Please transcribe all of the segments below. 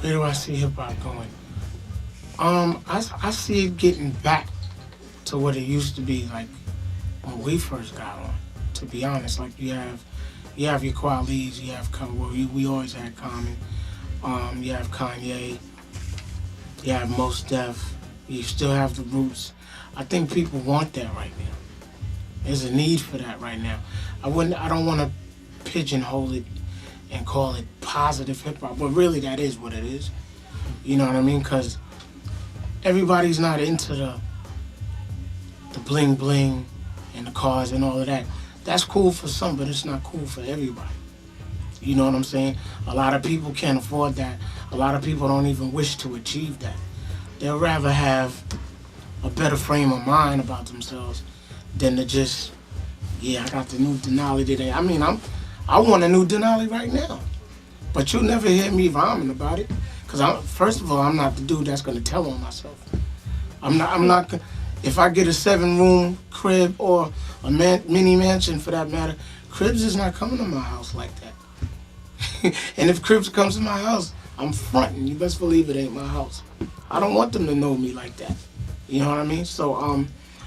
Where do I see hip hop going? I see it getting back to what it used to be like when we first got on. To be honest, like you have your Qualities, you have well, we always had Common. You have Kanye, you have Mos Def, you still have the Roots. I think people want that right now. There's a need for that right now. I don't want to pigeonhole it and call it positive hip hop, but really that is what it is. You know what I mean? Because everybody's not into the bling bling and the cars and all of that. That's cool for some, but it's not cool for everybody. You know what I'm saying? A lot of people can't afford that. A lot of people don't even wish to achieve that. They'll rather have a better frame of mind about themselves than to just, yeah, I got the new Denali today. I mean, I want a new Denali right now. But you'll never hear me rhyming about it. Because first of all, I'm not the dude that's going to tell on myself. I'm not, if I get a 7-room crib or a mini mansion for that matter, Cribs is not coming to my house like that. And if Cribs comes to my house, I'm fronting. You best believe it ain't my house. I don't want them to know me like that. You know what I mean? So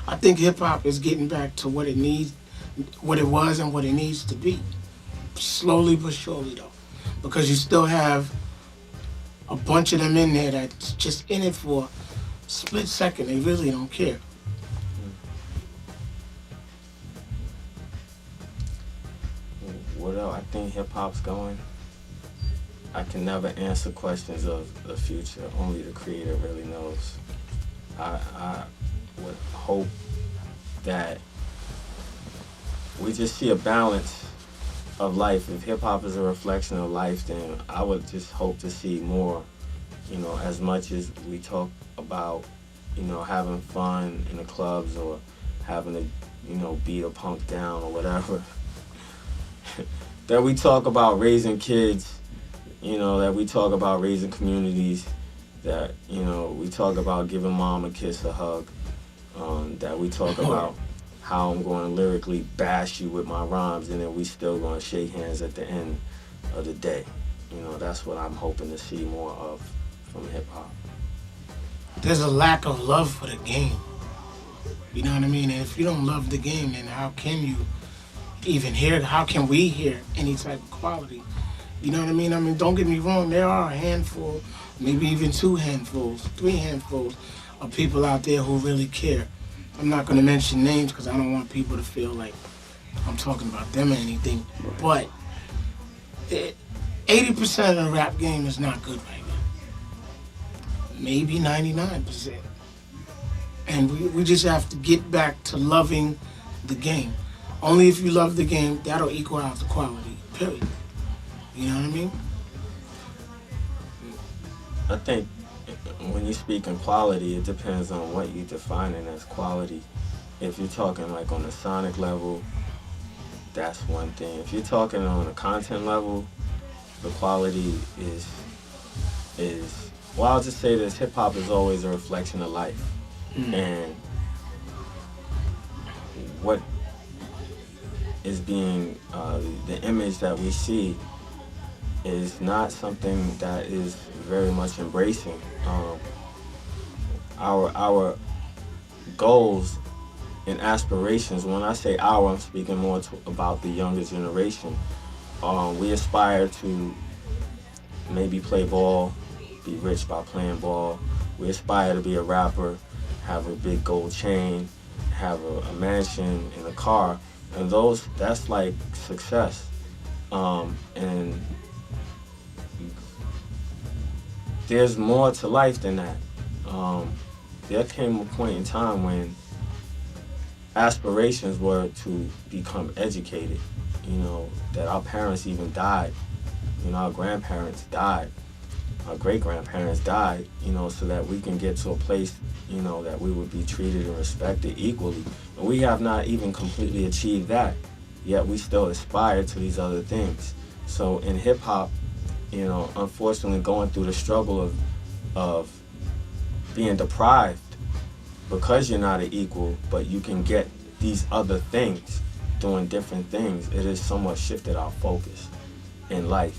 I think hip hop is getting back to what it needs, what it was and what it needs to be. Slowly but surely though. Because you still have a bunch of them in there that's just in it for a split second. They really don't care. What else? I think hip hop's going. I can never answer questions of the future. Only the creator really knows. I would hope that we just see a balance of life. If hip hop is a reflection of life, then I would just hope to see more, as much as we talk about, having fun in the clubs or having to, beat a punk down or whatever. That we talk about raising kids, that we talk about raising communities, that, we talk about giving mom a kiss, a hug, that we talk about how I'm going to lyrically bash you with my rhymes, and then we still going to shake hands at the end of the day. That's what I'm hoping to see more of from hip-hop. There's a lack of love for the game. You know what I mean? And if you don't love the game, then how can you even hear, how can we hear any type of quality? You know what I mean? I mean, don't get me wrong, there are a handful, maybe even 2 handfuls, 3 handfuls of people out there who really care. I'm not going to mention names because I don't want people to feel like I'm talking about them or anything. But 80% of the rap game is not good right now. Maybe 99%. And we just have to get back to loving the game. Only if you love the game, that'll equal out the quality, period. You know what I mean? I think when you speak in quality, it depends on what you're defining as quality. If you're talking like on the sonic level, that's one thing. If you're talking on a content level, the quality is well, I'll just say this, hip hop is always a reflection of life. And what is being, the image that we see is not something that is very much embracing. Our goals and aspirations, when I say our, I'm speaking more about the younger generation. We aspire to maybe play ball, be rich by playing ball. We aspire to be a rapper, have a big gold chain, have a mansion and a car, and that's like success. And there's more to life than that. There came a point in time when aspirations were to become educated, that our parents even died, our grandparents died, our great-grandparents died, so that we can get to a place, that we would be treated and respected equally. And we have not even completely achieved that, yet we still aspire to these other things. So in hip-hop, unfortunately going through the struggle of being deprived because you're not an equal, but you can get these other things, doing different things, it has somewhat shifted our focus in life.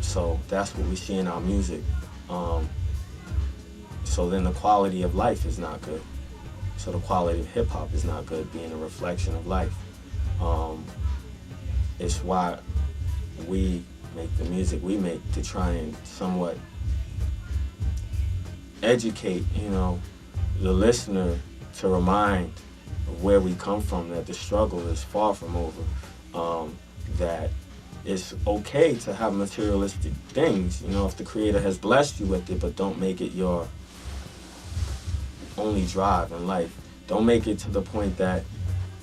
So that's what we see in our music. So then the quality of life is not good. So the quality of hip hop is not good, being a reflection of life. It's why we make the music we make, to try and somewhat educate, the listener, to remind of where we come from, that the struggle is far from over, that it's okay to have materialistic things, if the creator has blessed you with it, but don't make it your only drive in life. Don't make it to the point that,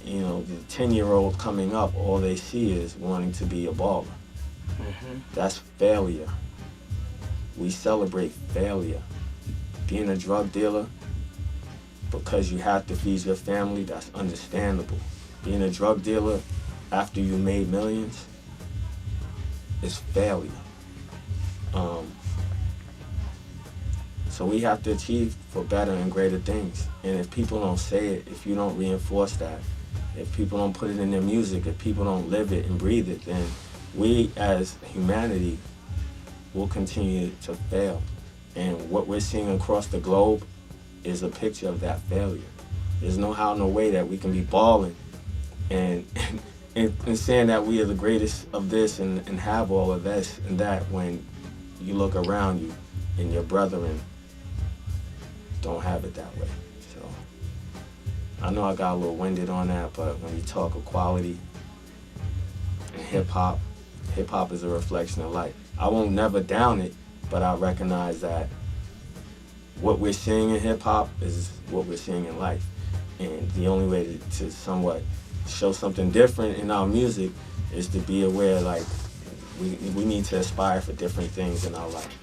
the 10-year-old coming up, all they see is wanting to be a baller. Mm-hmm. That's failure. We celebrate failure. Being a drug dealer because you have to feed your family, that's understandable. Being a drug dealer after you made millions is failure. So we have to achieve for better and greater things. And if people don't say it, if you don't reinforce that, if people don't put it in their music, if people don't live it and breathe it, then we as humanity will continue to fail. And what we're seeing across the globe is a picture of that failure. There's no how, no way that we can be balling and saying that we are the greatest of this and have all of this and that, when you look around you and your brethren don't have it that way. So I know I got a little winded on that, but when you talk equality and hip-hop is a reflection of life. I won't never down it, but I recognize that what we're seeing in hip-hop is what we're seeing in life. And the only way to somewhat show something different in our music is to be aware, like, we need to aspire for different things in our life.